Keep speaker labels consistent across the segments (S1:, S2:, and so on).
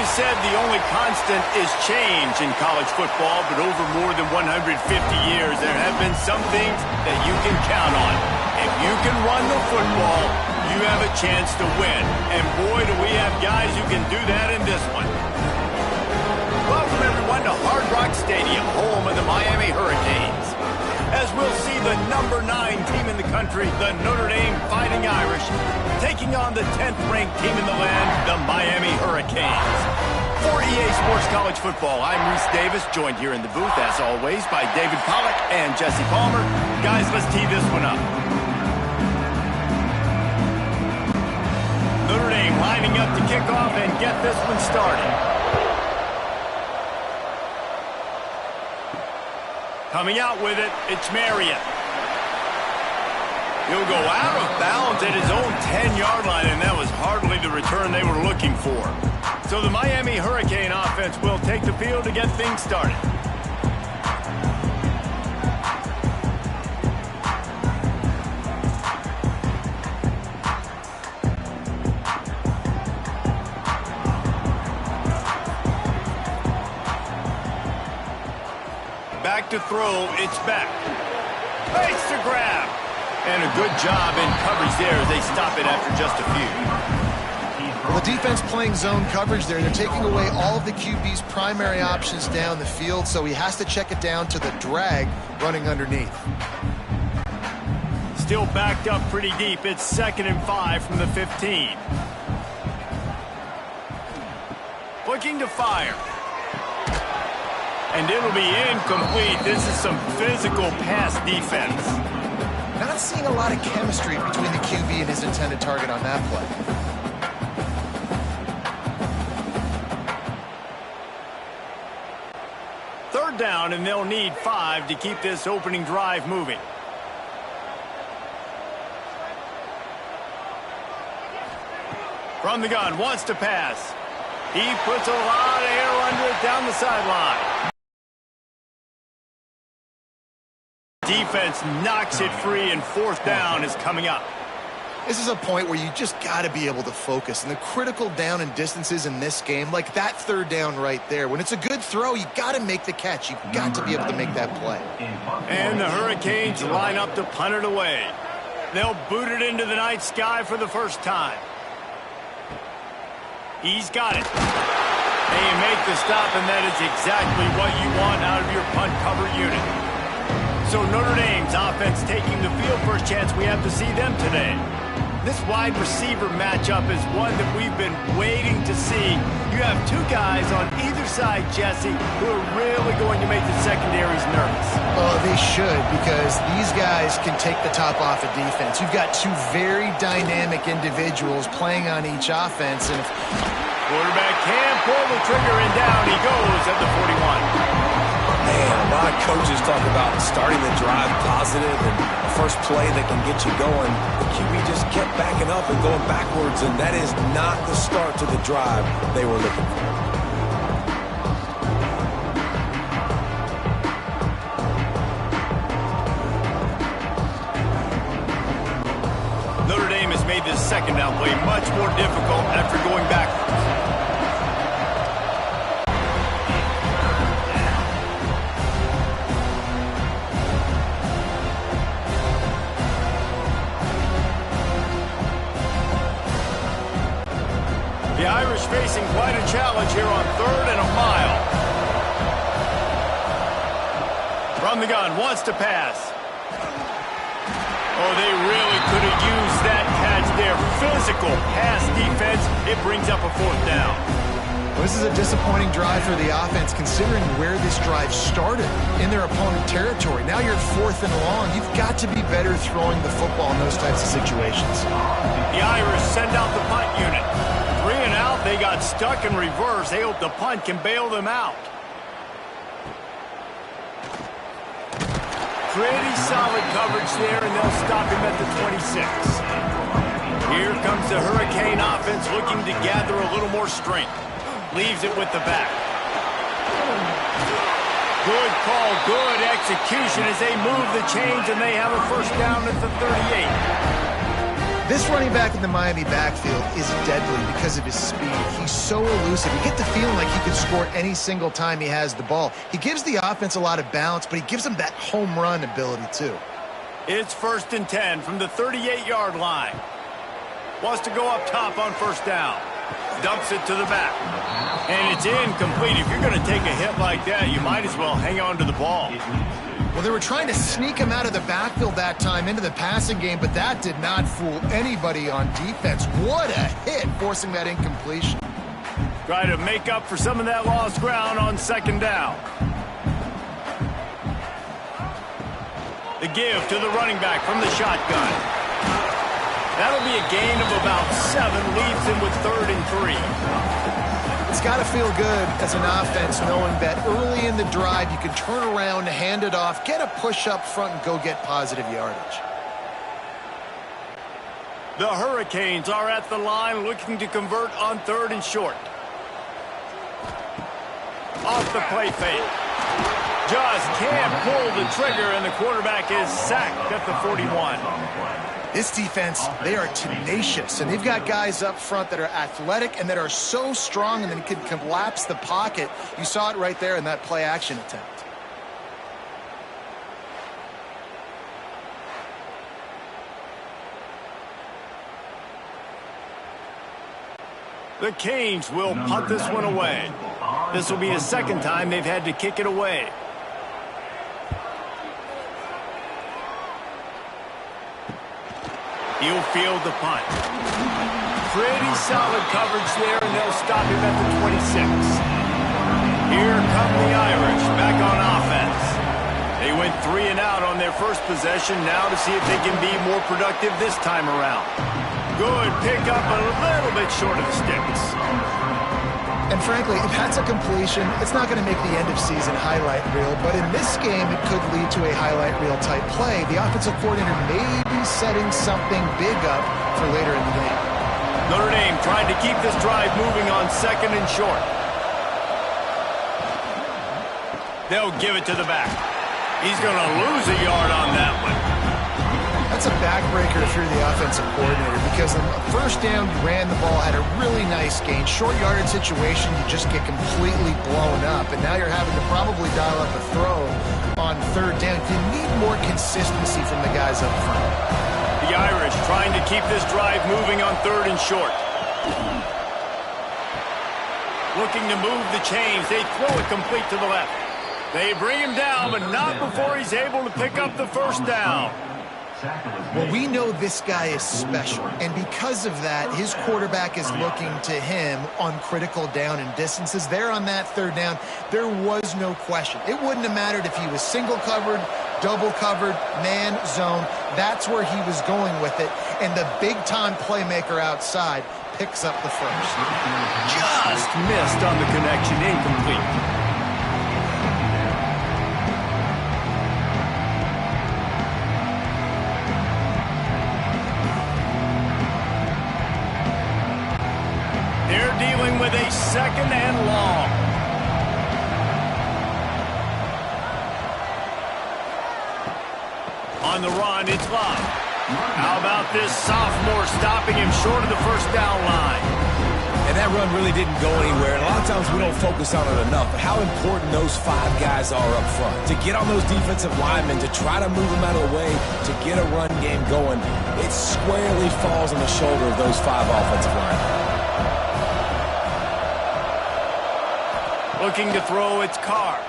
S1: always said the only constant is change in college football, but over more than 150 years, there have been some things that you can count on. If you can run the football, you have a chance to win. And boy, do we have guys who can do that in this one. Welcome, everyone, to Hard Rock Stadium, home of the Miami Hurricanes. As we'll see the number 9 team in the country, the Notre Dame Fighting Irish, taking on the 10th-ranked team in the land, the Miami Hurricanes. For EA Sports College Football, I'm Reese Davis, joined here in the booth, as always, by David Pollack and Jesse Palmer. Guys, let's tee this one up. Notre Dame lining up to kick off and get this one started. Coming out with it, it's Marion. He'll go out of bounds at his own 10-yard line, and that was hardly the return they were looking for. So the Miami Hurricane offense will take the field to get things started. Back to throw, it's back. Face to grab. And a good job in coverage there as they stop it after just a few.
S2: Well, the defense playing zone coverage there. They're taking away all of the QB's primary options down the field, so he has to check it down to the drag running underneath.
S1: Still backed up pretty deep. It's 2nd and 5 from the 15. Looking to fire. And it'll be incomplete. This is some physical pass defense.
S2: Not seeing a lot of chemistry between the QB and his intended target on that play.
S1: Third down, and they'll need 5 to keep this opening drive moving. From the gun, wants to pass. He puts a lot of air under it down the sideline. Defense knocks it free, and 4th down is coming up.
S2: This is a point where you just got to be able to focus. And the critical down and distances in this game, like that 3rd down right there, when it's a good throw, you got to make the catch. You've got to be able to make that play.
S1: And the Hurricanes line up to punt it away. They'll boot it into the night sky for the first time. He's got it. They make the stop, and that is exactly what you want out of your punt cover unit. So Notre Dame's offense taking the field. First chance we have to see them today. This wide receiver matchup is one that we've been waiting to see. You have 2 guys on either side, Jesse, who are really going to make the secondaries nervous.
S2: Oh, they should, because these guys can take the top off of defense. You've got 2 very dynamic individuals playing on each offense, and if
S1: quarterback can pull the trigger, and down he goes at the 41.
S3: Man, a lot of coaches talk about starting the drive positive and the first play that can get you going. The QB just kept backing up and going backwards, and that is not the start to the drive they were looking for.
S1: Notre Dame has made this 2nd down play much more difficult after going backwards. The Irish facing quite a challenge here on 3rd and a mile. From the gun, wants to pass. Oh, they really could have used that catch there. Physical pass defense. It brings up a 4th down.
S2: Well, this is a disappointing drive for the offense, considering where this drive started, in their opponent territory. Now you're 4th and long. You've got to be better throwing the football in those types of situations.
S1: The Irish send out the punt unit. 3 and out, they got stuck in reverse. They hope the punt can bail them out. Pretty solid coverage there, and they'll stop him at the 26. Here comes the Hurricane offense looking to gather a little more strength. Leaves it with the back. Good call, good execution as they move the chains, and they have a 1st down at the 38.
S2: This running back in the Miami backfield is deadly because of his speed. He's so elusive. You get the feeling like he could score any single time he has the ball. He gives the offense a lot of balance, but he gives them that home run ability too.
S1: It's 1st and 10 from the 38-yard line. Wants to go up top on 1st down. Dumps it to the back. And it's incomplete. If you're going to take a hit like that, you might as well hang on to the ball.
S2: Well, they were trying to sneak him out of the backfield that time into the passing game, but that did not fool anybody on defense. What a hit, forcing that incompletion.
S1: Try to make up for some of that lost ground on 2nd down. The give to the running back from the shotgun. That'll be a gain of about 7, leaves him with 3rd and 3.
S2: It's got to feel good as an offense knowing that early in the drive you can turn around, hand it off, get a push up front, and go get positive yardage.
S1: The Hurricanes are at the line looking to convert on 3rd and short. Off the play fake. Just can't pull the trigger, and the quarterback is sacked at the 41.
S2: This defense, they are tenacious, and they've got guys up front that are athletic and that are so strong and then can collapse the pocket. You saw it right there in that play-action attempt.
S1: The Canes will punt this one away. This will be the 2nd time they've had to kick it away. He'll field the punt. Pretty solid coverage there, and they'll stop him at the 26. Here come the Irish back on offense. They went 3 and out on their first possession, now to see if they can be more productive this time around. Good pickup, a little bit short of the sticks.
S2: And frankly, if that's a completion, it's not going to make the end-of-season highlight reel, but in this game, it could lead to a highlight reel-type play. The offensive coordinator may be setting something big up for later in the game.
S1: Notre Dame trying to keep this drive moving on 2nd and short. They'll give it to the back. He's going to lose a yard on that one.
S2: That's a backbreaker if you're the offensive coordinator, because on the 1st down, you ran the ball, had a really nice gain. Short yardage situation, you just get completely blown up, and now you're having to probably dial up a throw on 3rd down. You need more consistency from the guys up front.
S1: The Irish trying to keep this drive moving on 3rd and short. Looking to move the chains. They throw it complete to the left. They bring him down, but not before he's able to pick up the 1st down.
S2: Well, we know this guy is special, and because of that, his quarterback is looking to him on critical down and distances. There on that 3rd down, there was no question. It wouldn't have mattered if he was single covered, double covered, man, zone. That's where he was going with it, and the big-time playmaker outside picks up the 1st.
S1: Just missed on the connection, incomplete. They're dealing with a 2nd and long. On the run, it's Love. How about this sophomore stopping him short of the 1st down line?
S3: And that run really didn't go anywhere. And a lot of times we don't focus on it enough, but how important those 5 guys are up front. To get on those defensive linemen, to try to move them out of the way, to get a run game going, it squarely falls on the shoulder of those 5 offensive linemen.
S1: Looking to throw, it's Carr.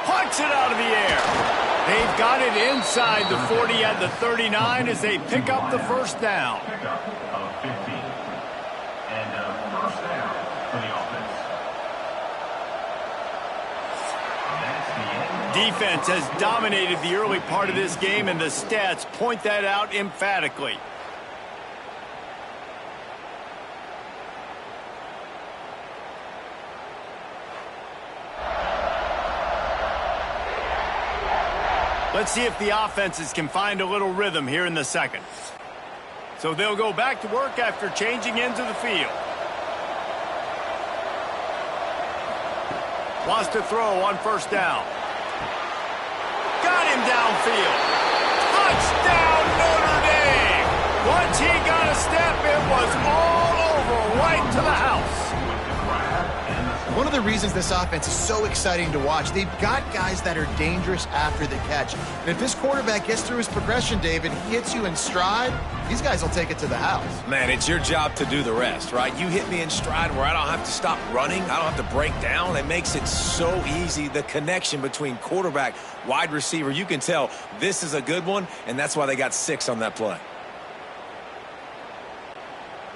S1: Puts it out of the air. They've got it inside the 40 at the 39 as they pick up the 1st down. Defense has dominated the early part of this game, and the stats point that out emphatically. Let's see if the offenses can find a little rhythm here in the 2nd. So they'll go back to work after changing into the field. Wants to throw on 1st down. Got got him downfield. Touchdown, Notre Dame. Once he got a step, it was all over, right to the house.
S2: One of the reasons this offense is so exciting to watch, they've got guys that are dangerous after the catch. And if this quarterback gets through his progression, David, he hits you in stride, these guys will take it to the house.
S3: Man, it's your job to do the rest, right? You hit me in stride where I don't have to stop running. I don't have to break down. It makes it so easy. The connection between quarterback, wide receiver, you can tell this is a good one, and that's why they got 6 on that play.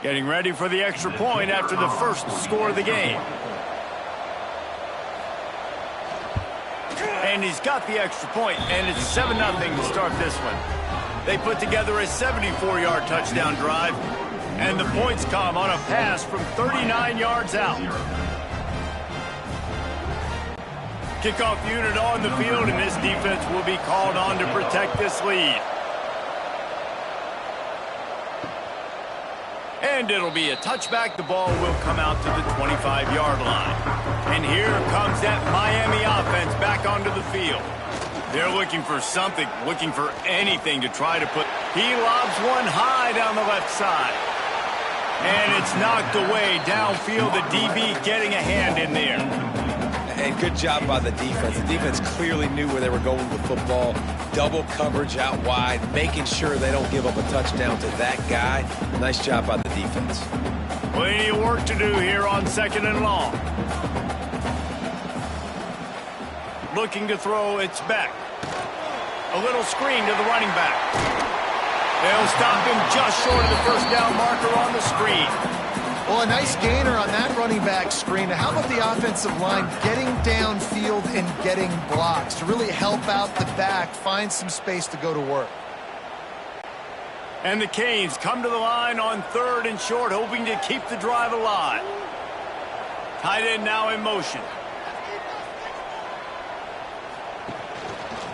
S1: Getting ready for the extra point after the first score of the game. And he's got the extra point, and it's 7-0 to start this one. They put together a 74-yard touchdown drive, and the points come on a pass from 39 yards out. Kickoff unit on the field, and this defense will be called on to protect this lead. And it'll be a touchback. The ball will come out to the 25-yard line. And here comes that Miami offense back onto the field. They're looking for something, looking for anything to try to put. He lobs one high down the left side. And it's knocked away downfield. The DB getting a hand in there.
S3: And good job by the defense. The defense clearly knew where they were going with the football. Double coverage out wide, making sure they don't give up a touchdown to that guy. Nice job by the defense.
S1: Plenty of work to do here on 2nd and long. Looking to throw, it's back. A little screen to the running back. They'll stop him just short of the first down marker on the screen.
S2: Well, a nice gainer on that running back screen. How about the offensive line getting downfield and getting blocks to really help out the back, find some space to go to work?
S1: And the Canes come to the line on 3rd and short, hoping to keep the drive alive. Tight end now in motion.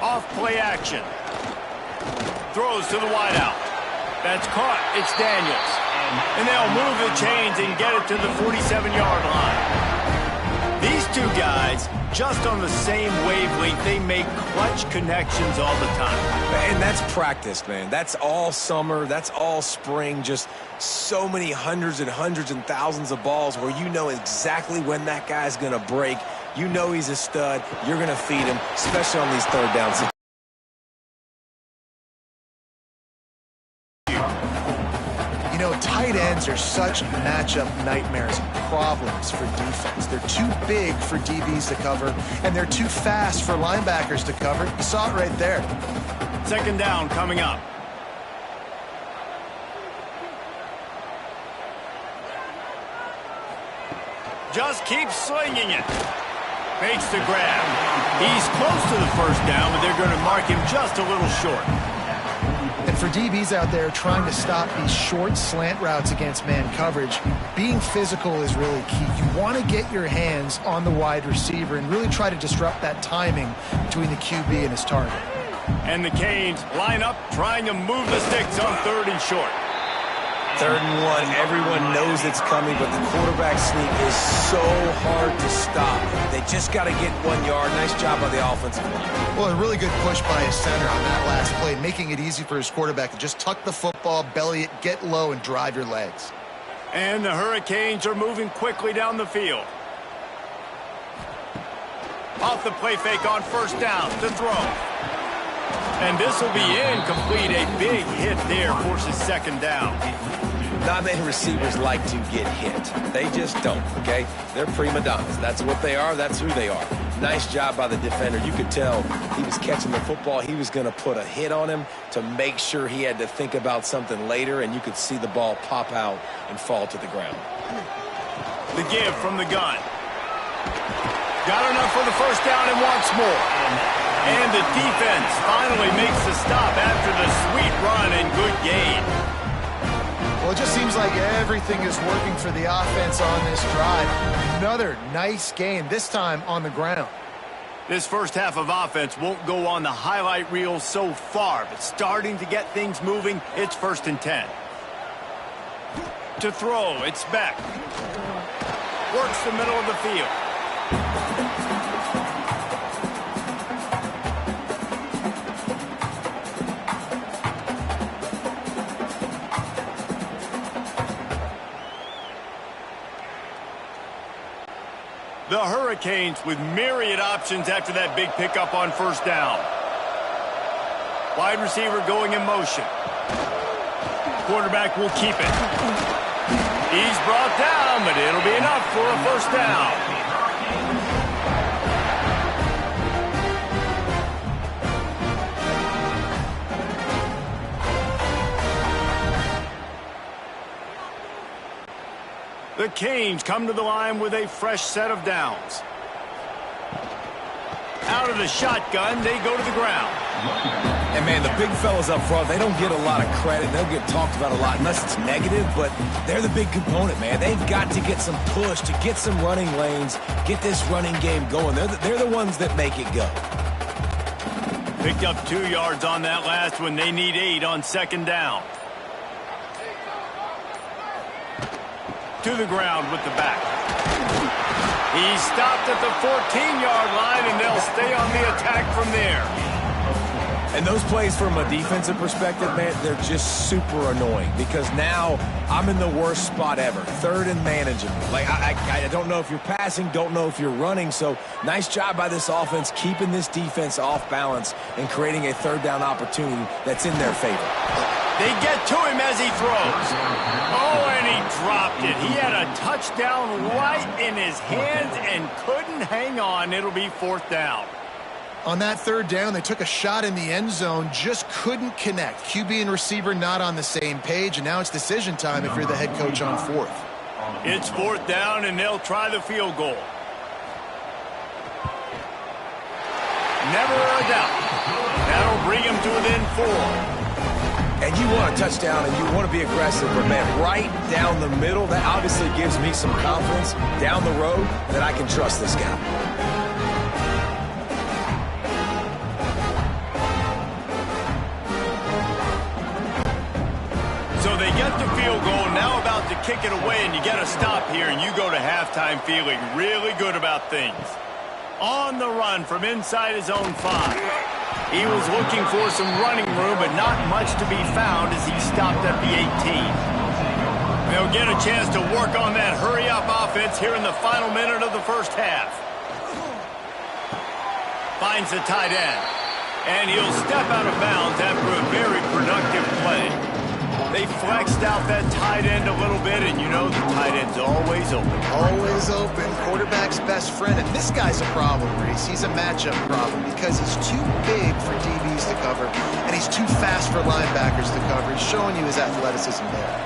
S1: Off play action. Throws to the wideout. That's caught. It's Daniels. And they'll move the chains and get it to the 47-yard line. These two guys, just on the same wavelength, they make clutch connections all the time.
S3: And that's practice, man. That's all summer. That's all spring. Just so many hundreds and thousands of balls where you know exactly when that guy's going to break. You know he's a stud. You're going to feed him, especially on these 3rd down situations.
S2: You know, tight ends are such matchup nightmares and problems for defense. They're too big for DBs to cover, and they're too fast for linebackers to cover. You saw it right there.
S1: 2nd down coming up. Just keeps slinging it. Fakes the grab. He's close to the first down, but they're going to mark him just a little short.
S2: And for DBs out there trying to stop these short slant routes against man coverage, being physical is really key. You want to get your hands on the wide receiver and really try to disrupt that timing between the QB and his target.
S1: And the Canes line up, trying to move the sticks on 3rd and short.
S3: 3rd and 1, everyone knows it's coming, but the quarterback sneak is so hard to stop. They just got to get 1 yard. Nice job by the offensive line.
S2: Well, a really good push by his center on that last play, making it easy for his quarterback to just tuck the football, belly it, get low, and drive your legs.
S1: And the Hurricanes are moving quickly down the field. Off the play fake on 1st down to throw. And this will be incomplete. A big hit there forces 2nd down.
S3: Not many receivers like to get hit. They just don't, okay? They're prima donnas. That's what they are. That's who they are. Nice job by the defender. You could tell he was catching the football. He was going to put a hit on him to make sure he had to think about something later, and you could see the ball pop out and fall to the ground.
S1: The give from the gun. Got enough for the first down and wants more. And the defense finally makes the stop after the sweet run and good gain.
S2: Well, it just seems like everything is working for the offense on this drive. Another nice gain, this time on the ground.
S1: This first half of offense won't go on the highlight reel so far, but starting to get things moving, it's 1st and 10. To throw, it's back. Works the middle of the field. The Hurricanes with myriad options after that big pickup on first down. Wide receiver going in motion. Quarterback will keep it. He's brought down, but it'll be enough for a first down. The Canes come to the line with a fresh set of downs. Out of the shotgun, they go to the ground.
S3: And, man, the big fellas up front, they don't get a lot of credit. They'll get talked about a lot unless it's negative, but they're the big component, man. They've got to get some push, to get some running lanes, get this running game going. They're the ones that make it go.
S1: Picked up 2 yards on that last one. They need 8 on second down. To the ground with the back. He stopped at the 14-yard line, and they'll stay on the attack from there.
S3: And those plays from a defensive perspective, man, they're just super annoying because now I'm in the worst spot ever. Third and manageable. Like, I don't know if you're passing, don't know if you're running. So nice job by this offense keeping this defense off balance and creating a third down opportunity that's in their favor.
S1: They get to him as he throws. Oh, and he dropped it. He had a touchdown right in his hands and couldn't hang on. It'll be fourth down.
S2: On that third down, they took a shot in the end zone, just couldn't connect. QB and receiver not on the same page, and now it's decision time if you're the head coach on fourth.
S1: It's fourth down, and they'll try the field goal. Never a doubt. That'll bring him to within 4.
S3: And you want a touchdown and you want to be aggressive, but, man, right down the middle, that obviously gives me some confidence down the road that I can trust this guy.
S1: So they get the field goal, now about to kick it away, and you get a stop here, and you go to halftime feeling really good about things. On the run from inside his own 5. He was looking for some running room, but not much to be found as he stopped at the 18. They'll get a chance to work on that hurry-up offense here in the final minute of the first half. Finds the tight end, and he'll step out of bounds after a very productive play. They flexed out that tight end a little bit, and you know the tight end's always open.
S2: Always open. Quarterback's best friend. And this guy's a problem, Reese. He's a matchup problem because he's too big for DBs to cover, and he's too fast for linebackers to cover. He's showing you his athleticism there.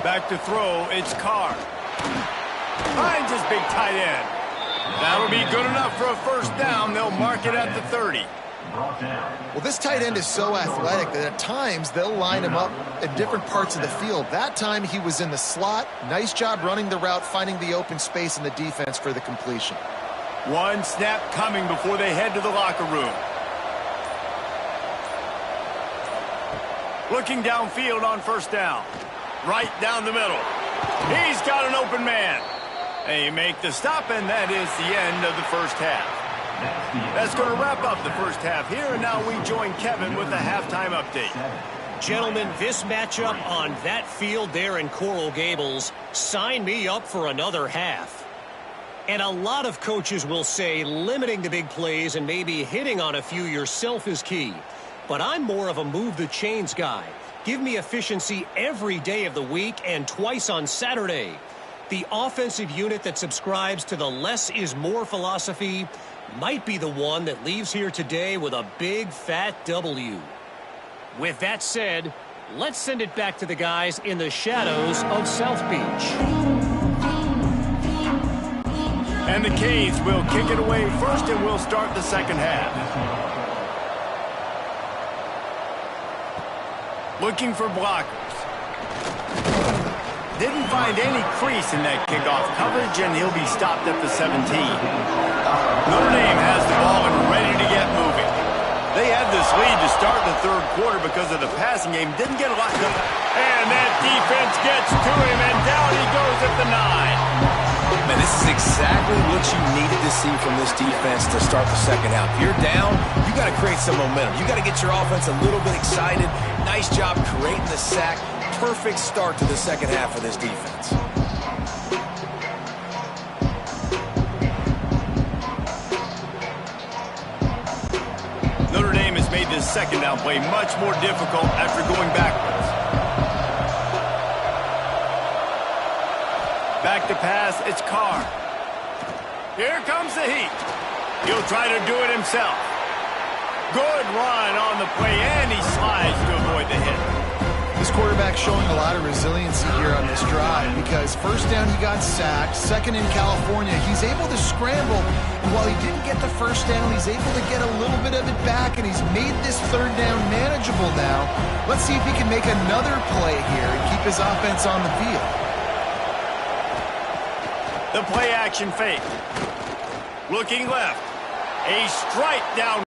S1: Back to throw, it's Carr. Finds his big tight end. That'll be good enough for a first down. They'll mark it at the 30.
S2: Well, this tight end is so athletic that at times they'll line him up in different parts of the field. That time he was in the slot. Nice job running the route, finding the open space in the defense for the completion.
S1: One snap coming before they head to the locker room. Looking downfield on first down. Right down the middle. He's got an open man. They make the stop, and that is the end of the first half. That's going to wrap up the first half here, and now we join Kevin with the halftime update.
S4: Gentlemen, this matchup on that field there in Coral Gables, sign me up for another half. And a lot of coaches will say limiting the big plays and maybe hitting on a few yourself is key. But I'm more of a move the chains guy. Give me efficiency every day of the week and twice on Saturday. The offensive unit that subscribes to the less is more philosophy might be the one that leaves here today with a big fat W. With that said, let's send it back to the guys in the shadows of South Beach.
S1: And the Canes will kick it away first, and we'll start the second half. Looking for blockers. Didn't find any crease in that kickoff coverage, and he'll be stopped at the 17. Notre Dame has the ball and ready to get moving. They had this lead to start the third quarter because of the passing game. Didn't get a lot done. And that defense gets to him, and down he goes at the 9.
S3: Man, this is exactly what you needed to see from this defense to start the second half. If you're down, you got to create some momentum. You got to get your offense a little bit excited. Nice job creating the sack. Perfect start to the second half of this defense.
S1: second down play much more difficult after going backwards. Back to pass, it's Carr. Here comes the heat. He'll try to do it himself. Good run on the play, and he slides to avoid the hit.
S2: This quarterback showing a lot of resiliency here on this drive because first down he got sacked, second in California, he's able to scramble, and while he didn't get the first down, he's able to get a little bit of it back, and he's made this third down manageable now. Let's see if he can make another play here and keep his offense on the field.
S1: The play action fake. Looking left. A strike down.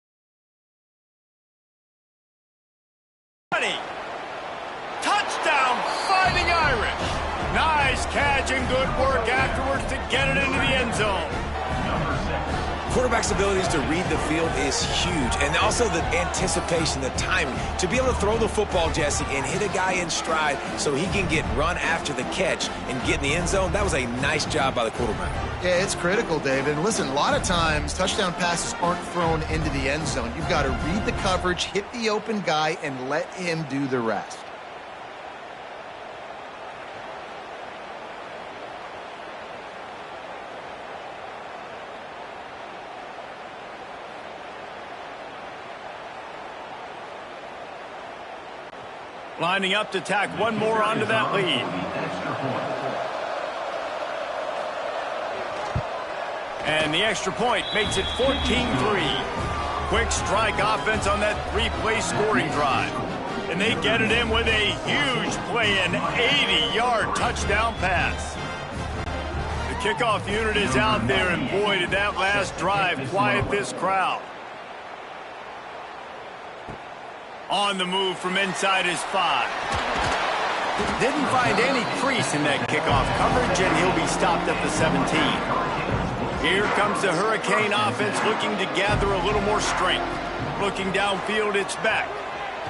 S1: Touchdown, Fighting Irish. Nice catch and good work afterwards to get it into the end zone.
S3: Quarterback's abilities to read the field is huge, and also the anticipation, the timing. To be able to throw the football, Jesse, and hit a guy in stride so he can get run after the catch and get in the end zone, that was a nice job by the quarterback.
S2: Yeah, it's critical, David. And listen, a lot of times touchdown passes aren't thrown into the end zone. You've got to read the coverage, hit the open guy, and let him do the rest.
S1: Lining up to tack one more onto that lead. And the extra point makes it 14-3. Quick strike offense on that three-play scoring drive. And they get it in with a huge play, an 80-yard touchdown pass. The kickoff unit is out there, and boy, did that last drive quiet this crowd. On the move from inside his 5. Didn't find any crease in that kickoff coverage, and he'll be stopped at the 17. Here comes the Hurricane offense looking to gather a little more strength. Looking downfield, it's back.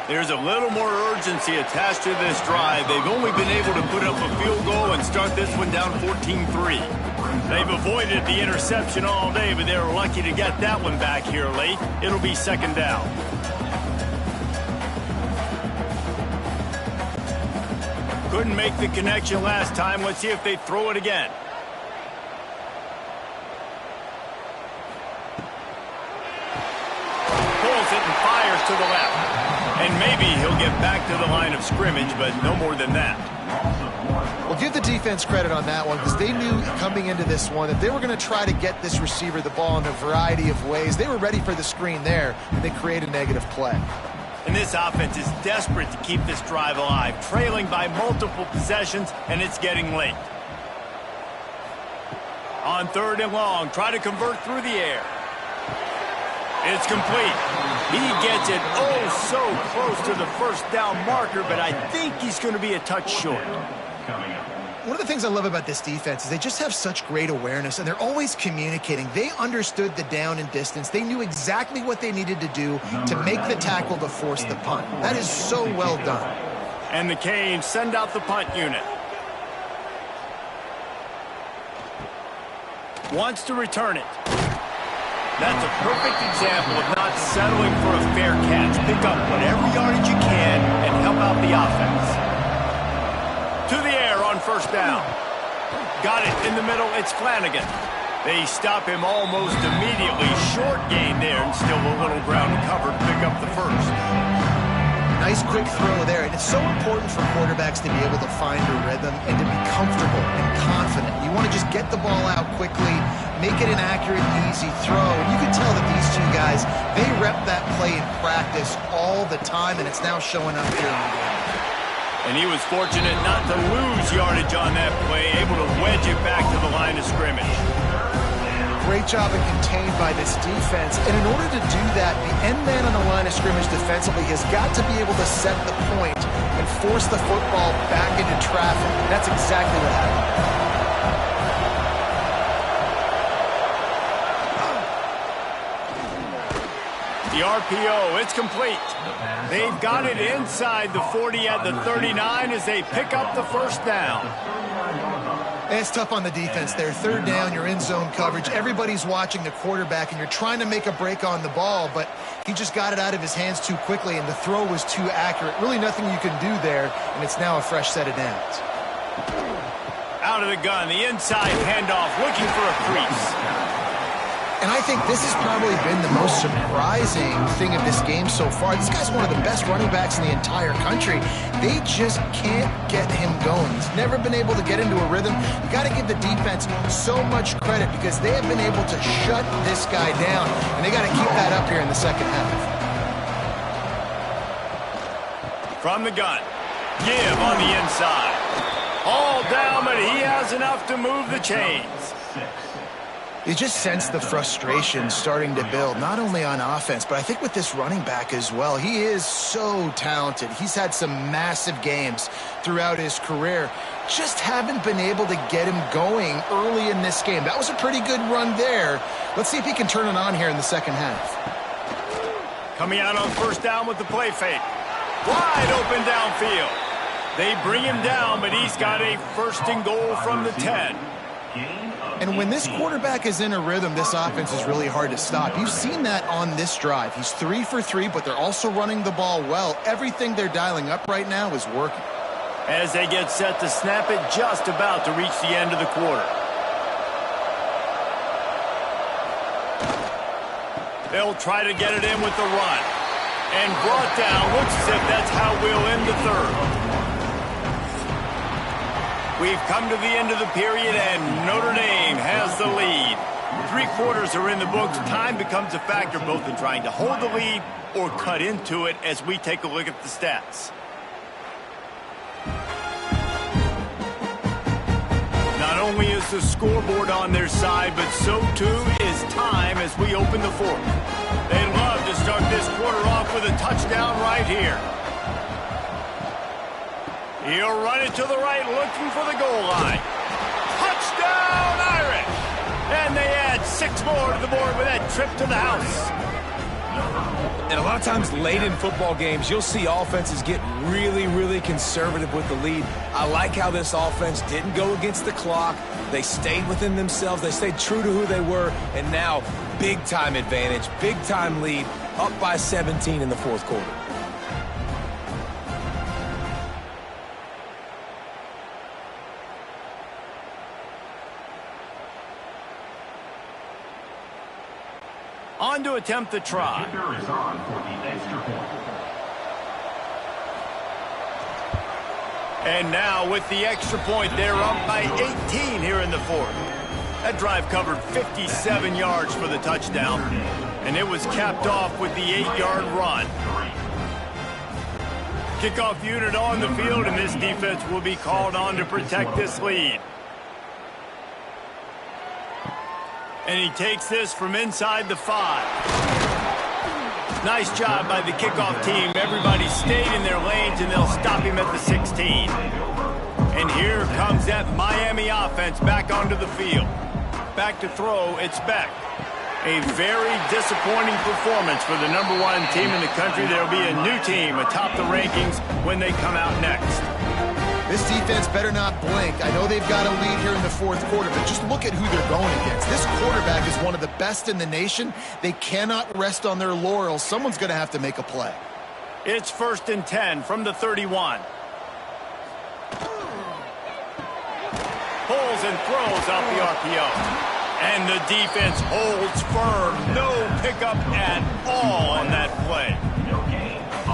S1: There's a little more urgency attached to this drive. They've only been able to put up a field goal and start this one down 14-3. They've avoided the interception all day, but they were lucky to get that one back here late. It'll be second down. Couldn't make the connection last time. Let's see if they throw it again. Pulls it and fires to the left. And maybe he'll get back to the line of scrimmage, but no more than that.
S2: Well, give the defense credit on that one because they knew coming into this one that they were going to try to get this receiver the ball in a variety of ways. They were ready for the screen there, and they create a negative play.
S1: And this offense is desperate to keep this drive alive, trailing by multiple possessions, and it's getting late. On third and long, try to convert through the air. It's complete. He gets it so close to the first down marker, but I think he's going to be a touch short.
S2: One of the things I love about this defense is they just have such great awareness, and they're always communicating. They understood the down and distance. They knew exactly what they needed to do to make the tackle to force the punt. That is so well done.
S1: And the Canes send out the punt unit. Wants to return it. That's a perfect example of not settling for a fair catch. Pick up whatever yardage you can and help out the offense. To the air on first down. Got it in the middle. It's Flanagan. They stop him almost immediately. Short gain there and still a little ground covered. Pick up the first.
S2: Nice quick throw there. And it's so important for quarterbacks to be able to find a rhythm and to be comfortable and confident. You want to just get the ball out quickly, make it an accurate, easy throw. And you can tell that these two guys, they rep that play in practice all the time, and it's now showing up here in the game.
S1: And he was fortunate not to lose yardage on that play, able to wedge it back to the line of scrimmage.
S2: Great job and contained by this defense. And in order to do that, the end man on the line of scrimmage defensively has got to be able to set the point and force the football back into traffic. That's exactly what happened.
S1: The RPO, it's complete. They've got it inside the 40 at the 39 as they pick up the first down.
S2: And it's tough on the defense there. Third down, you're in zone coverage. Everybody's watching the quarterback, and you're trying to make a break on the ball, but he just got it out of his hands too quickly, and the throw was too accurate. Really nothing you can do there, and it's now a fresh set of downs.
S1: Out of the gun, the inside handoff, looking for a crease.
S2: And I think this has probably been the most surprising thing of this game so far. This guy's one of the best running backs in the entire country. They just can't get him going. He's never been able to get into a rhythm. You got to give the defense so much credit because they have been able to shut this guy down, and they got to keep that up here in the second half.
S1: From the gun, give on the inside. All down, but he has enough to move the chains.
S2: You just sense the frustration starting to build, not only on offense, but I think with this running back as well. He is so talented. He's had some massive games throughout his career. Just haven't been able to get him going early in this game. That was a pretty good run there. Let's see if he can turn it on here in the second half.
S1: Coming out on first down with the play fake. Wide open downfield. They bring him down, but he's got a first and goal from the 10.
S2: And when this quarterback is in a rhythm, this offense is really hard to stop. You've seen that on this drive. He's 3 for 3, but they're also running the ball well. Everything they're dialing up right now is working.
S1: As they get set to snap it, just about to reach the end of the quarter. They'll try to get it in with the run. And brought down. Looks as if that's how we'll end the third. We've come to the end of the period, and Notre Dame has the lead. 3 quarters are in the books. Time becomes a factor both in trying to hold the lead or cut into it as we take a look at the stats. Not only is the scoreboard on their side, but so too is time as we open the fourth. They'd love to start this quarter off with a touchdown right here. He'll run it to the right, looking for the goal line. Touchdown, Irish! And they add 6 more to the board with that trip to the house.
S3: And a lot of times late in football games, you'll see offenses get really, really conservative with the lead. I like how this offense didn't go against the clock. They stayed within themselves. They stayed true to who they were. And now, big-time advantage, big-time lead, up by 17 in the fourth quarter.
S1: On to attempt the try. And now with the extra point, they're up by 18 here in the fourth. That drive covered 57 yards for the touchdown, and it was capped off with the 8-yard run. Kickoff unit on the field, and this defense will be called on to protect this lead. And he takes this from inside the 5. Nice job by the kickoff team. Everybody stayed in their lanes, and they'll stop him at the 16. And here comes that Miami offense back onto the field. Back to throw, it's Beck. A very disappointing performance for the #1 team in the country. There'll be a new team atop the rankings when they come out next.
S2: This defense better not blink. I know they've got a lead here in the fourth quarter, but just look at who they're going against. This quarterback is one of the best in the nation. They cannot rest on their laurels. Someone's going to have to make a play.
S1: It's 1st and 10 from the 31. Pulls and throws off the RPO. And the defense holds firm. No pickup at all on that play.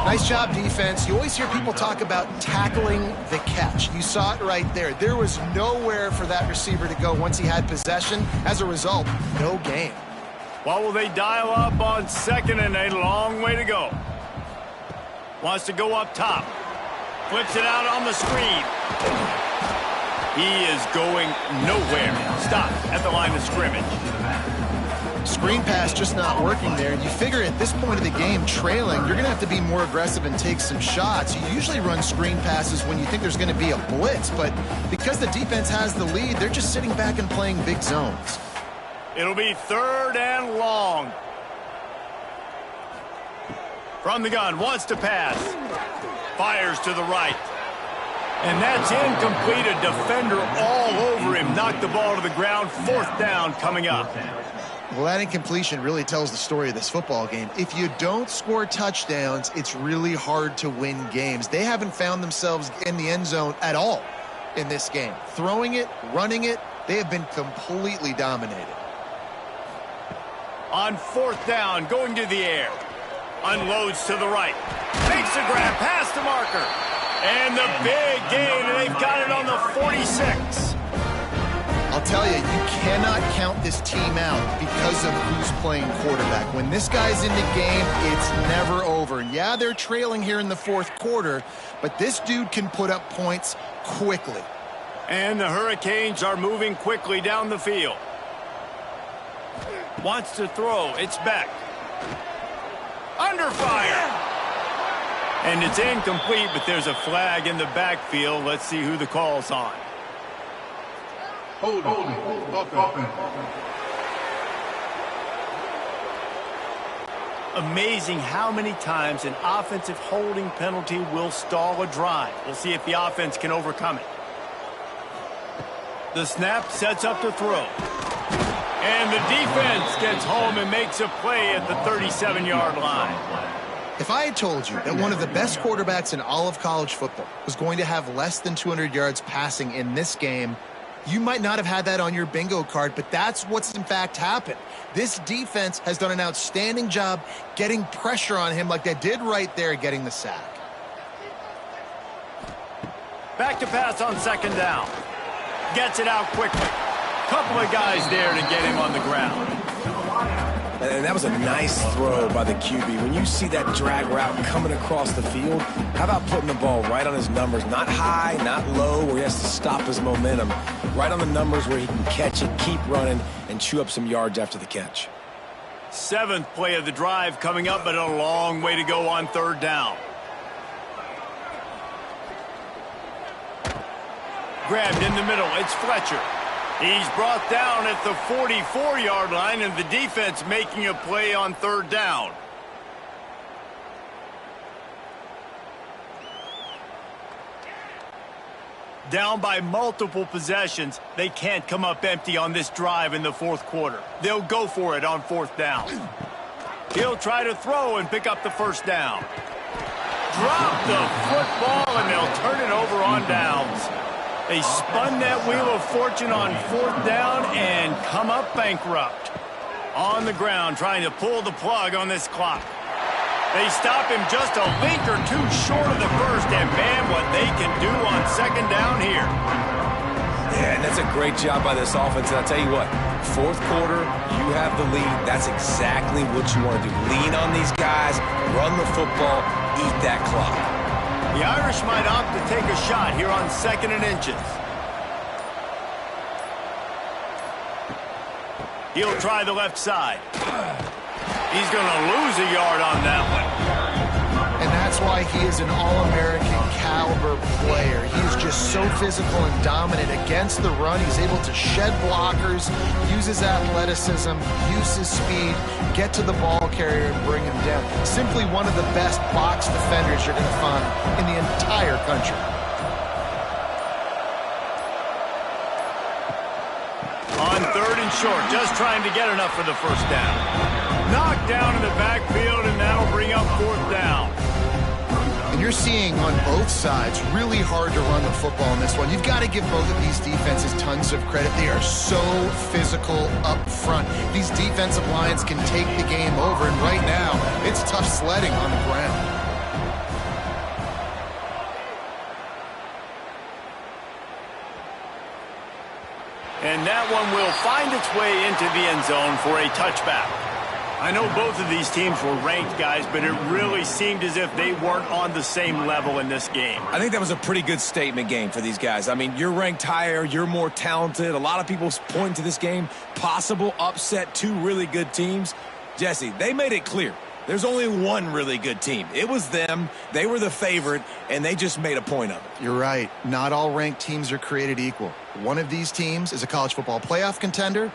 S2: Nice job, defense. You always hear people talk about tackling the catch. You saw it right there. There was nowhere for that receiver to go once he had possession. As a result, no gain.
S1: What will they dial up on 2nd and a long way to go? Wants to go up top. Flips it out on the screen. He is going nowhere. Stop at the line of scrimmage.
S2: Screen pass just not working there. You figure at this point of the game, trailing, you're going to have to be more aggressive and take some shots. You usually run screen passes when you think there's going to be a blitz, but because the defense has the lead, they're just sitting back and playing big zones.
S1: It'll be 3rd and long. From the gun, wants to pass. Fires to the right. And that's incomplete. A defender all over him. Knocked the ball to the ground. 4th down coming up.
S2: Well, that incompletion really tells the story of this football game. If you don't score touchdowns, it's really hard to win games. They haven't found themselves in the end zone at all in this game. Throwing it, running it, they have been completely dominated.
S1: On 4th down, going to the air. Unloads to the right. Makes a grab past the marker. And the big gain, and they've got it on the 46.
S2: I'll tell you, you cannot count this team out because of who's playing quarterback. When this guy's in the game, it's never over. Yeah, they're trailing here in the 4th quarter, but this dude can put up points quickly.
S1: And the Hurricanes are moving quickly down the field. Wants to throw. It's back. Under fire. And it's incomplete, but there's a flag in the backfield. Let's see who the call's on.
S5: Hold on.
S1: Amazing how many times an offensive holding penalty will stall a drive. We'll see if the offense can overcome it. The snap sets up the throw. And the defense gets home and makes a play at the 37-yard line.
S2: If I had told you that one of the best quarterbacks in all of college football was going to have less than 200 yards passing in this game, you might not have had that on your bingo card, but that's what's in fact happened. This defense has done an outstanding job getting pressure on him like they did right there, getting the sack.
S1: Back to pass on 2nd down. Gets it out quickly. Couple of guys there to get him on the ground.
S3: And that was a nice throw by the QB. When you see that drag route coming across the field, how about putting the ball right on his numbers? Not high, not low, where he has to stop his momentum. Right on the numbers where he can catch it, keep running, and chew up some yards after the catch.
S1: 7th play of the drive coming up, but a long way to go on 3rd down. Grabbed in the middle. It's Fletcher. He's brought down at the 44-yard line, and the defense making a play on 3rd down. Down by multiple possessions, they can't come up empty on this drive in the 4th quarter. They'll go for it on 4th down. He'll try to throw and pick up the 1st down. Drop the football, and they'll turn it over on downs. They spun that wheel of fortune on 4th down and come up bankrupt. On the ground, trying to pull the plug on this clock. They stop him just a link or two short of the first, and man, what they can do on 2nd down here.
S3: Yeah, and that's a great job by this offense. And I'll tell you what, 4th quarter, you have the lead. That's exactly what you want to do. Lean on these guys, run the football, eat that clock.
S1: The Irish might opt to take a shot here on 2nd and inches. He'll try the left side. He's going to lose a yard on that one.
S2: And that's why he is an All-American caliber player. He is just so physical and dominant against the run. He's able to shed blockers, use his athleticism, use his speed, get to the ball carrier and bring him down. Simply one of the best box defenders you're going to find in the entire country.
S1: On 3rd and short, just trying to get enough for the 1st down. Knocked down in the backfield, and that'll bring up 4th down.
S2: And you're seeing on both sides really hard to run the football in this one. You've got to give both of these defenses tons of credit. They are so physical up front. These defensive lines can take the game over, and right now, it's tough sledding on the ground.
S1: And that one will find its way into the end zone for a touchback. I know both of these teams were ranked, guys, but it really seemed as if they weren't on the same level in this game.
S3: I think that was a pretty good statement game for these guys. I mean, you're ranked higher, you're more talented. A lot of people point to this game, possible upset, 2 really good teams. Jesse, they made it clear. There's only one really good team. It was them. They were the favorite, and they just made a point of it.
S2: You're right. Not all ranked teams are created equal. One of these teams is a college football playoff contender.